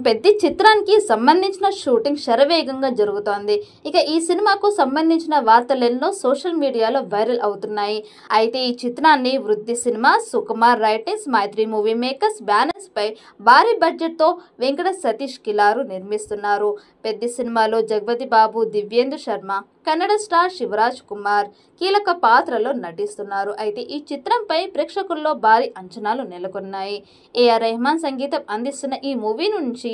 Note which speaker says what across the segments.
Speaker 1: పెద్ద చిత్రానికి సంబంధించిన షూటింగ్ శరవేగంగా జరుగుతోంది. ఇక ఈ సినిమాకు సంబంధించిన వార్తలెన్నో సోషల్ మీడియాలో వైరల్ అవుతున్నాయి. అయితే ఈ చిత్రాన్ని వృద్ధి సినిమా, సుకుమార్ రైటింగ్స్, మైత్రి మూవీ మేకర్స్ బ్యానర్స్ పై భారీ బడ్జెట్ తో వెంకట సతీష్ కిలారు నిర్మిస్తున్నారు. పెద్ద సినిమాలో జగపతి బాబు, దివ్యేందు శర్మ, కన్నడ స్టార్ శివరాజ్ కుమార్ కీలక పాత్రలో నటిస్తున్నారు. అయితే ఈ చిత్రంపై ప్రేక్షకుల్లో భారీ అంచనాలు నెలకొన్నాయి. ఏఆర్ రెహమాన్ సంగీతం అందిస్తున్న ఈ మూవీ నుంచి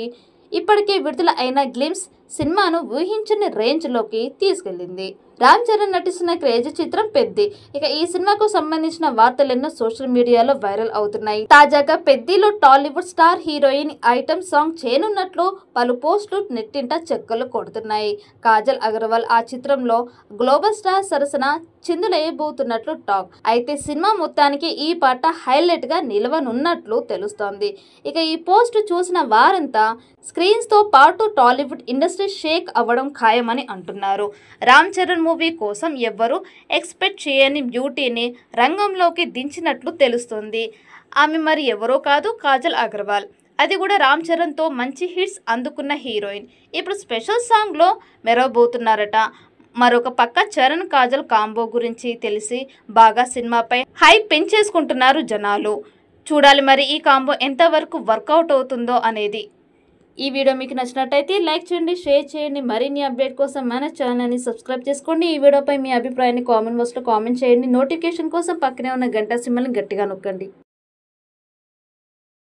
Speaker 1: ఇప్పటికే విడుదల అయిన గ్లిమ్స్ సినిమాను ఊహించని రేంజ్ లోకి తీసుకెళ్లింది. రామ్ చరణ్ నటిస్తున్న క్రేజీ చిత్రం పెద్ది. ఇక ఈ సినిమాకు సంబంధించిన వార్తలెన్నో సోషల్ మీడియాలో వైరల్ అవుతున్నాయి. తాజాగా పెద్దిలో Tollywood star heroine item song చేయనున్నట్లు పలు పోస్టులు నెట్టింట చెక్కలు కొడుతున్నాయి. కాజల్ అగర్వాల్ ఆ చిత్రంలో గ్లోబల్ స్టార్ సరసన చిందులేయబోతున్నట్లు టాక్. అయితే సినిమా మొత్తానికి ఈ పాట హైలైట్ గా నిలవనున్నట్లు తెలుస్తోంది. ఇక ఈ పోస్ట్ చూసిన వారంతా స్క్రీన్స్ తో పాటు టాలీవుడ్ ఇండస్ట్రీ షేక్ అవ్వడం ఖాయమని అంటున్నారు. రామ్ చరణ్ మూవీ కోసం ఎవ్వరూ ఎక్స్పెక్ట్ చేయని బ్యూటీని రంగంలోకి దించినట్లు తెలుస్తుంది. ఆమె మరి ఎవరో కాదు, కాజల్ అగర్వాల్. అది కూడా రామ్ చరణ్తో మంచి హిట్స్ అందుకున్న హీరోయిన్. ఇప్పుడు స్పెషల్ సాంగ్లో మెరవబోతున్నారట. మరొక పక్క చరణ్ కాజల్ కాంబో గురించి తెలిసి బాగా సినిమాపై హైప్ పెంచేసుకుంటున్నారు జనాలు. చూడాలి మరి ఈ కాంబో ఎంతవరకు వర్కౌట్ అవుతుందో అనేది. ఈ వీడియో మీకు నచ్చినట్టయితే లైక్ చేయండి, షేర్ చేయండి. మరిన్ని అప్డేట్ కోసం మన ఛానల్ని సబ్స్క్రైబ్ చేసుకోండి. ఈ వీడియోపై మీ అభిప్రాయాన్ని కామెంట్ బాక్స్లో కామెంట్ చేయండి. నోటిఫికేషన్ కోసం పక్కనే ఉన్న గంట సింబల్ని గట్టిగా నొక్కండి.